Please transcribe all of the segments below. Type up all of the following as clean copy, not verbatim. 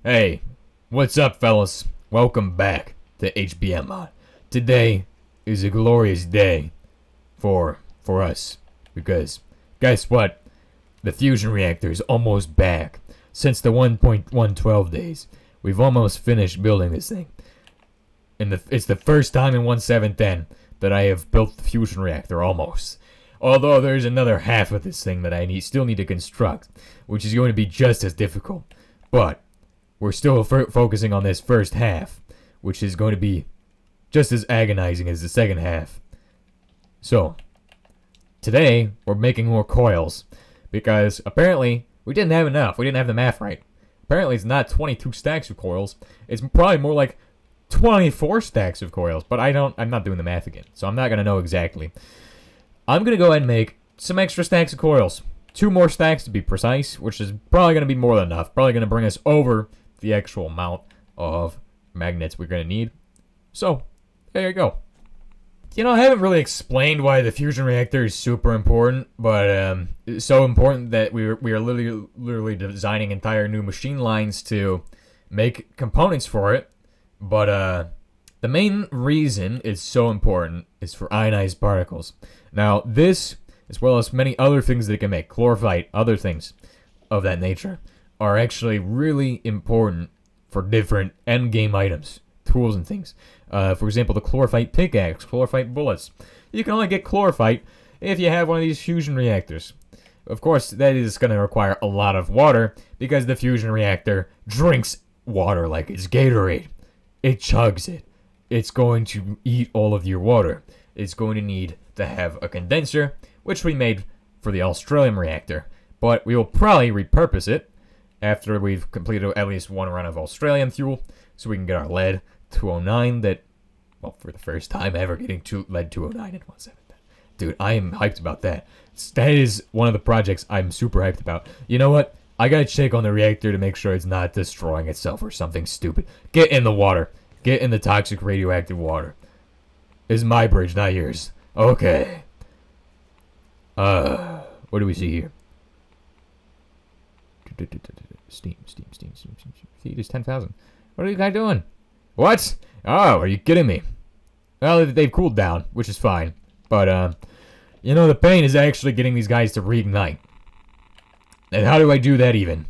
Hey, what's up, fellas? Welcome back to HBM Mod. Today is a glorious day for us because guess what? The fusion reactor is almost back. Since the 1.112 days, we've almost finished building this thing. And it's the first time in 1.7.10 that I have built the fusion reactor almost. Although there's another half of this thing that I still need to construct, which is going to be just as difficult. But we're still focusing on this first half, which is going to be just as agonizing as the second half. So, today, we're making more coils, because apparently, we didn't have enough. We didn't have the math right. Apparently, it's not 22 stacks of coils. It's probably more like 24 stacks of coils, but I'm not doing the math again, so I'm not going to know exactly. I'm going to go ahead and make some extra stacks of coils. 2 more stacks to be precise, which is probably going to be more than enough. Probably going to bring us over the actual amount of magnets we're going to need. So, there you go. You know, I haven't really explained why the fusion reactor is super important, but it's so important that we are literally designing entire new machine lines to make components for it. But the main reason it's so important is for ionized particles. Now, this, as well as many other things that it can make, chlorophyte, other things of that nature, are actually really important for different endgame items, tools and things. For example, the chlorophyte pickaxe, chlorophyte bullets. You can only get chlorophyte if you have one of these fusion reactors. Of course, that is going to require a lot of water because the fusion reactor drinks water like it's Gatorade. It chugs it. It's going to eat all of your water. It's going to need to have a condenser, which we made for the Australian reactor. But we will probably repurpose it after we've completed at least one run of Australian fuel, so we can get our lead 209 that, well, for the first time ever getting lead 209 in 1.7. Dude, I am hyped about that. That is one of the projects I'm super hyped about. You know what? I gotta check on the reactor to make sure it's not destroying itself or something stupid. Get in the water. Get in the toxic radioactive water. This is my bridge, not yours. Okay. What do we see here? Steam. See, there's 10,000. What are you guys doing? What? Oh, are you kidding me? Well, they've cooled down, which is fine. But, you know, the pain is actually getting these guys to reignite. And how do I do that even?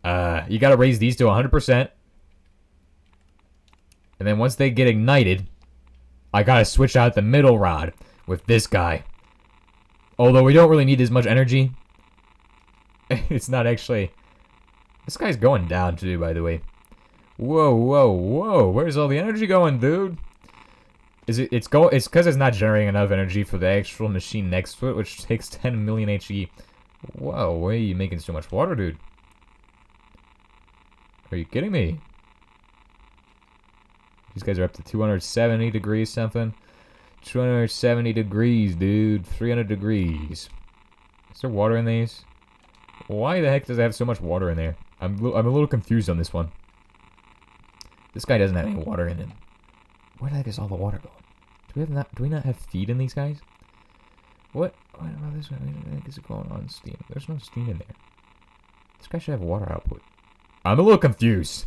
You gotta raise these to 100%. And then once they get ignited, I gotta switch out the middle rod with this guy. Although we don't really need as much energy. It's not actually... This guy's going down too, by the way. Whoa. Where's all the energy going, dude? It's because it's not generating enough energy for the actual machine next to it, which takes 10 million HE. Whoa, why are you making so much water, dude? Are you kidding me? These guys are up to 270 degrees something. 270 degrees, dude. 300 degrees. Is there water in these? Why the heck does it have so much water in there? I'm a little confused on this one. This guy doesn't have any water in him. Where the heck is all the water going? Do we not have feed in these guys? What about this one? What the heck is going on? Steam. There's no steam in there. This guy should have water output. I'm a little confused.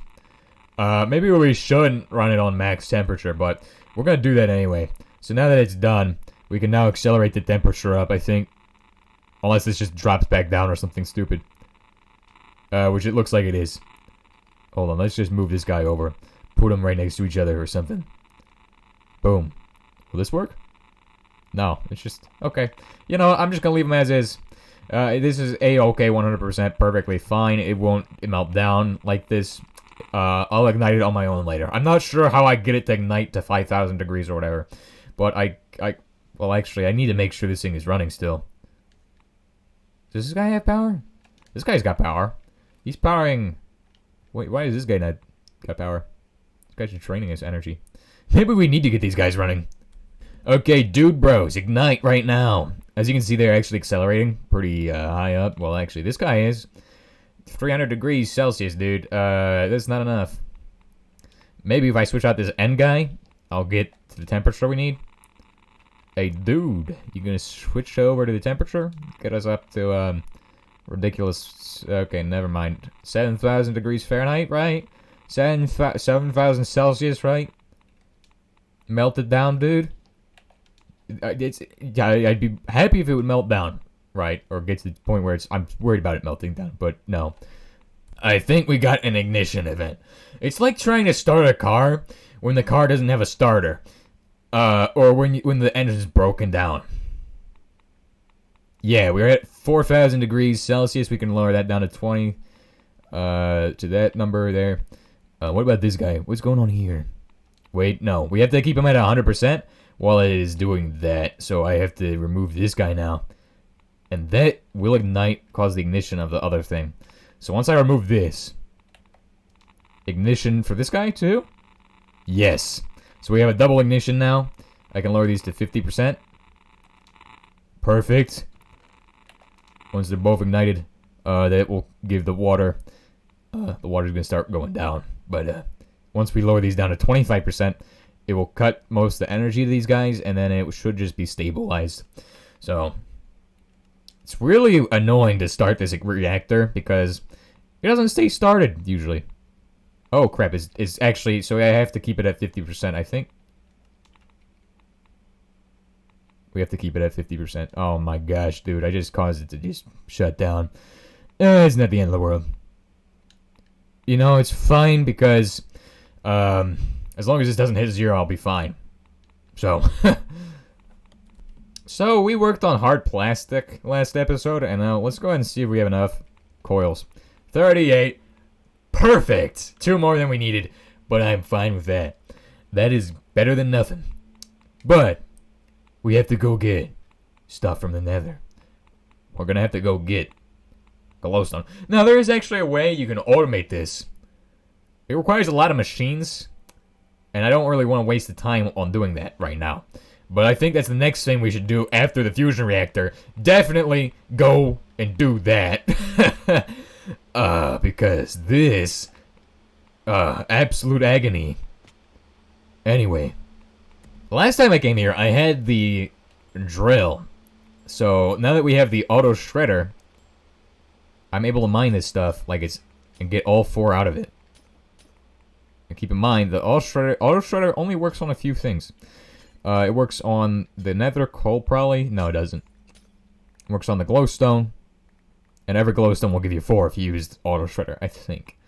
Maybe we shouldn't run it on max temperature, but we're gonna do that anyway. So now that it's done, we can now accelerate the temperature up, I think. Unless this just drops back down or something stupid. Which it looks like it is. Hold on, let's just move this guy over. Put them right next to each other or something. Boom. Will this work? No, it's just... Okay. You know, I'm just gonna leave them as is. This is A-okay, 100% perfectly fine. It won't melt down like this. I'll ignite it on my own later. I'm not sure how I get it to ignite to 5,000 degrees or whatever. But well, actually, I need to make sure this thing is running still. Does this guy have power? This guy's got power. He's powering... Wait, why is this guy not got power? This guy's just draining his energy. Maybe we need to get these guys running. Okay, dude bros, ignite right now. As you can see, they're actually accelerating pretty high up. Well, actually, this guy is 300 degrees Celsius, dude. That's not enough. Maybe if I switch out this end guy, I'll get to the temperature we need. Hey, dude, you gonna switch over to the temperature? Get us up to Ridiculous. Okay, never mind. 7,000 degrees Fahrenheit, right? 7,000 Celsius, right? Melted down, dude. I'd be happy if it would melt down, right? Or get to the point where I'm worried about it melting down, but no. I think we got an ignition event. It's like trying to start a car when the car doesn't have a starter, or when the engine's broken down. Yeah, we're at 4,000 degrees Celsius. We can lower that down to 20, to that number there. What about this guy? What's going on here? Wait, no. We have to keep him at 100% while it is doing that. So I have to remove this guy now. And that will ignite, cause the ignition of the other thing. So once I remove this, ignition for this guy too? Yes. So we have a double ignition now. I can lower these to 50%. Perfect. Once they're both ignited, that will give the water. The water's going to start going down. But once we lower these down to 25%, it will cut most of the energy of these guys, and then it should just be stabilized. So it's really annoying to start this reactor because it doesn't stay started usually. Oh crap! It's actually, so I have to keep it at 50%. I think we have to keep it at 50%. Oh my gosh, dude! I just caused it to just shut down. It's not the end of the world. You know, it's fine because as long as this doesn't hit 0, I'll be fine. So, so we worked on hard plastic last episode, and now let's go ahead and see if we have enough coils. 38. Perfect! 2 more than we needed, but I'm fine with that. That is better than nothing. But we have to go get stuff from the nether. We're gonna have to go get glowstone. Now, there is actually a way you can automate this. It requires a lot of machines, and I don't really want to waste the time on doing that right now. But I think that's the next thing we should do after the fusion reactor. Definitely go and do that. Because this, absolute agony. Anyway, last time I came here, I had the drill. So now that we have the auto shredder, I'm able to mine this stuff like it's and get all 4 out of it. And keep in mind, the auto shredder only works on a few things. It works on the nether coal, probably. No, it doesn't. It works on the glowstone. And every glowstone will give you 4 if you use auto shredder, I think.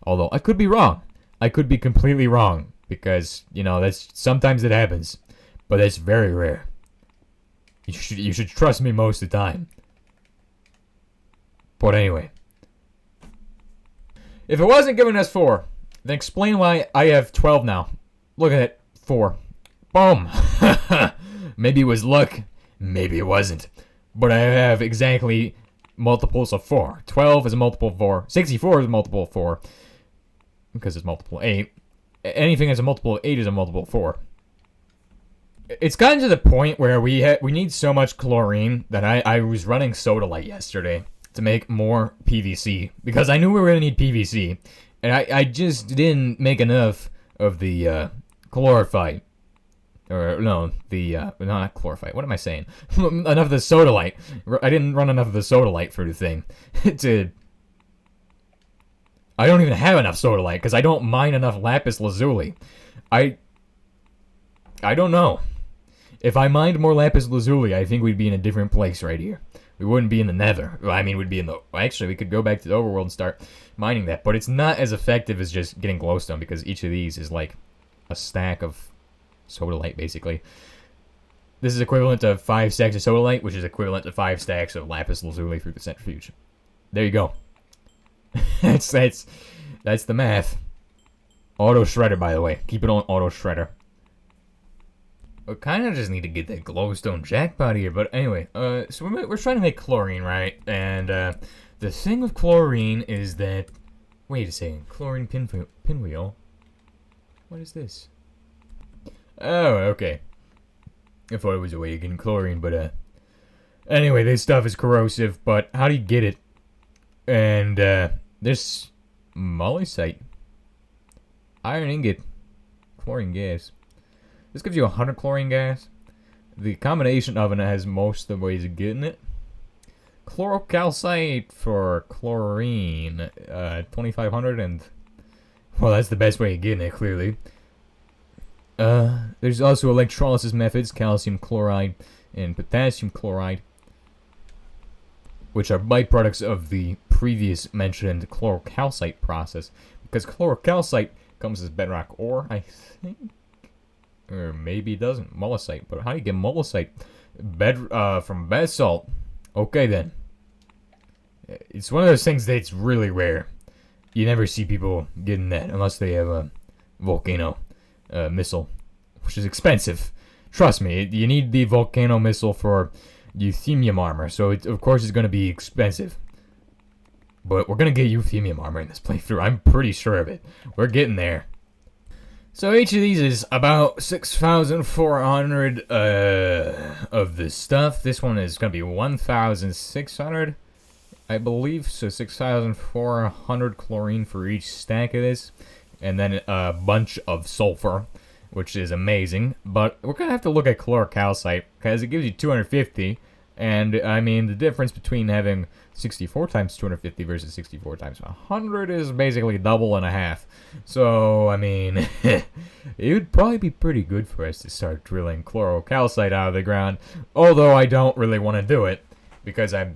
Although, I could be wrong. I could be completely wrong. Because, you know, that's sometimes it happens. But it's very rare. You should trust me most of the time. But anyway. If it wasn't giving us 4, then explain why I have 12 now. Look at it. 4. Boom. Maybe it was luck. Maybe it wasn't. But I have exactly multiples of 4. 12 is a multiple of 4. 64 is a multiple of 4. Because it's multiple of 8. Anything that's a multiple of 8 is a multiple of 4. It's gotten to the point where we need so much chlorine that I was running sodalite yesterday to make more PVC. Because I knew we were going to need PVC. And I just didn't make enough of the chlorophyte. Or, no, no, not chlorophyte. What am I saying? Enough of the sodalite. I didn't run enough of the sodalite for the thing. I don't even have enough sodalite, because I don't mine enough lapis lazuli. I don't know. If I mined more lapis lazuli, I think we'd be in a different place right here. We wouldn't be in the nether. Well, I mean, we'd be in the... Actually, we could go back to the overworld and start mining that. But it's not as effective as just getting glowstone, because each of these is like a stack of sodalite, basically. This is equivalent to 5 stacks of sodalite, which is equivalent to 5 stacks of lapis lazuli through the centrifuge. There you go. that's the math. Auto shredder, by the way. Keep it on auto shredder. I kind of just need to get that glowstone jackpot here, but anyway, so we're trying to make chlorine, right? And the thing with chlorine is that, wait a second, chlorine pinwheel. What is this? Oh, okay. I thought it was a way of getting chlorine, but anyway, this stuff is corrosive, but how do you get it? And this molysite, iron ingot, chlorine gas. This gives you 100 chlorine gas. The combination oven has most of the ways of getting it. Chlorocalcite for chlorine, 2500, and well, that's the best way of getting it, clearly. There's also electrolysis methods, calcium chloride and potassium chloride, which are byproducts of the previous mentioned chlorocalcite process, because chlorocalcite comes as bedrock ore, I think, or maybe it doesn't, mollusite. But how do you get mollusite? From basalt. Okay then. It's one of those things that's really rare. You never see people getting that unless they have a volcano missile, which is expensive. Trust me, you need the volcano missile for euthemium armor, so of course it's going to be expensive. But we're going to get euthemium armor in this playthrough. I'm pretty sure of it. We're getting there. So each of these is about 6,400 of this stuff. This one is going to be 1,600, I believe. So 6,400 chlorine for each stack of this. And then a bunch of sulfur, which is amazing. But we're going to have to look at chlorocalcite, because it gives you 250. And, I mean, the difference between having 64 times 250 versus 64 times 100 is basically double and a half. So, I mean, it would probably be pretty good for us to start drilling chlorocalcite out of the ground. Although I don't really want to do it, because I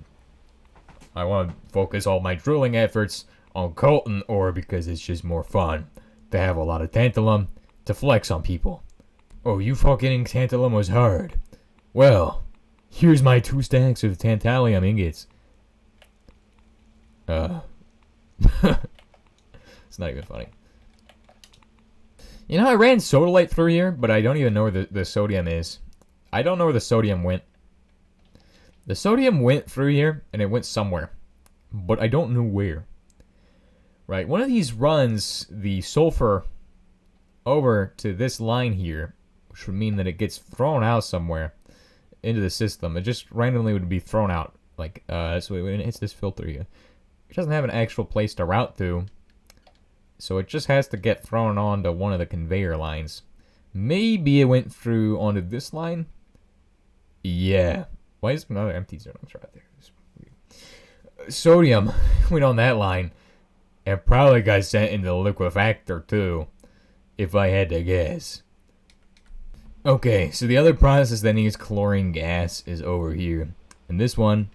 want to focus all my drilling efforts on coltan ore, because it's just more fun to have a lot of tantalum to flex on people. Oh, you thought getting tantalum was hard. Well, here's my 2 stacks of tantalum ingots. It's not even funny. You know, I ran sodalite through here, but I don't even know where the sodium is. I don't know where the sodium went. The sodium went through here, and it went somewhere. But I don't know where. Right, one of these runs the sulfur over to this line here, which would mean that it gets thrown out somewhere into the system. It just randomly would be thrown out. Like, so when it hits this filter here, it doesn't have an actual place to route to. So it just has to get thrown onto one of the conveyor lines. Maybe it went through onto this line? Yeah. Why is another empty zone right there? Sodium went on that line. And probably got sent into the liquefactor too, if I had to guess. Okay, so the other process that needs chlorine gas is over here. And this one,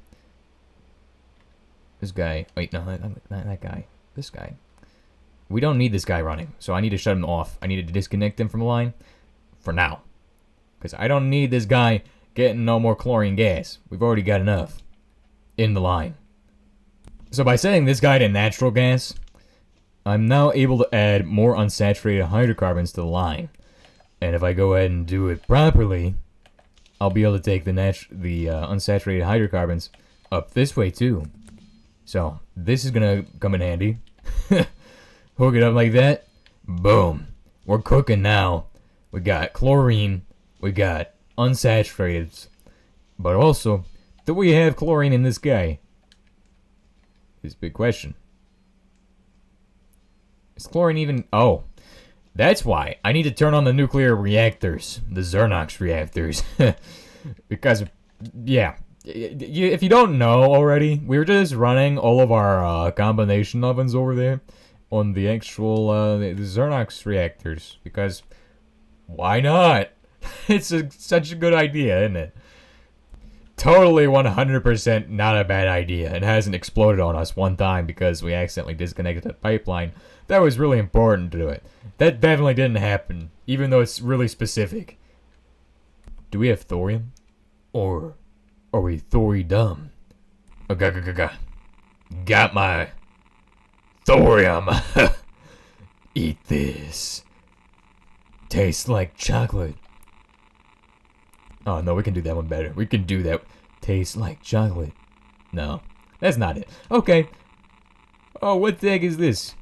this guy, wait, no, not that guy, this guy. We don't need this guy running, so I need to shut him off. I need to disconnect him from the line for now. Because I don't need this guy getting no more chlorine gas. We've already got enough in the line. So by setting this guy to natural gas, I'm now able to add more unsaturated hydrocarbons to the line. And if I go ahead and do it properly, I'll be able to take the unsaturated hydrocarbons up this way too. So this is gonna come in handy. Hook it up like that. Boom. We're cooking now. We got chlorine. We got unsaturated. But also, do we have chlorine in this guy? This big question. Is chlorine even... Oh. That's why. I need to turn on the nuclear reactors. The Xernox reactors. Because, yeah. If you don't know already, we were just running all of our combination ovens over there on the actual the Xernox reactors. Because, why not? It's such a good idea, isn't it? Totally 100% not a bad idea. It hasn't exploded on us one time because we accidentally disconnected the pipeline. That was really important to do it. That definitely didn't happen, even though it's really specific. Do we have thorium? Or are we thori-dumb? Got my thorium. Eat this. Tastes like chocolate. Oh, no, we can do that one better. We can do that. Tastes like chocolate. No, that's not it. Okay. Oh, what the heck is this?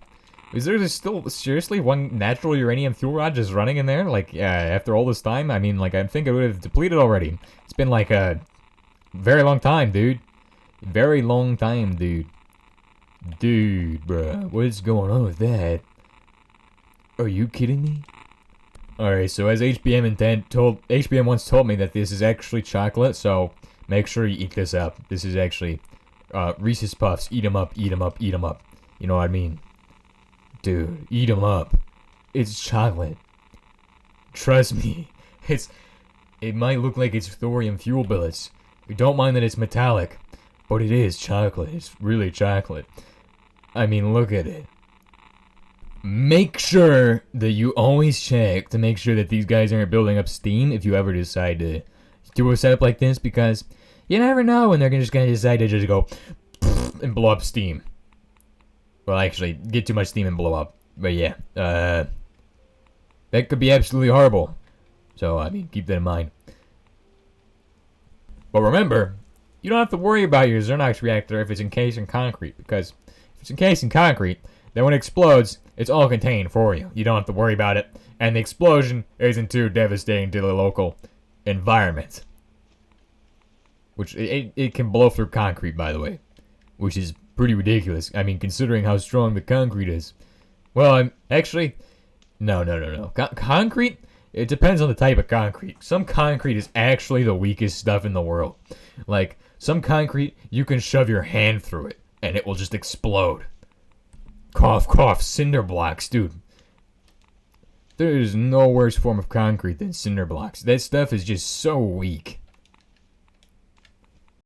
Is there still, seriously, one natural uranium fuel rod just running in there? Like, after all this time? I mean, like, I think it would have depleted already. It's been, like, a very long time, dude. Very long time, dude. Dude, bruh. What's going on with that? Are you kidding me? Alright, so as HBM once told me that this is actually chocolate, so make sure you eat this up. This is actually Reese's Puffs, eat 'em up, eat 'em up, eat 'em up. You know what I mean? Dude, eat 'em up. It's chocolate. Trust me. It might look like it's thorium fuel billets. We don't mind that it's metallic, but it is chocolate. It's really chocolate. I mean, look at it. Make sure that you always check to make sure that these guys aren't building up steam if you ever decide to do a setup like this, because you never know when they're just going to decide to just go and blow up steam. Well, actually, get too much steam and blow up. But yeah, that could be absolutely horrible. So, I mean, keep that in mind. But remember, you don't have to worry about your Xernox reactor if it's encased in concrete, because if it's encased in concrete, then when it explodes, it's all contained for you. You don't have to worry about it, and the explosion isn't too devastating to the local environment. Which, it can blow through concrete, by the way, which is pretty ridiculous. I mean, considering how strong the concrete is. Well, actually, no. Concrete, it depends on the type of concrete. Some concrete is actually the weakest stuff in the world. Like, some concrete, you can shove your hand through it, and it will just explode. Cough, cough, cinder blocks, dude. There is no worse form of concrete than cinder blocks. That stuff is just so weak.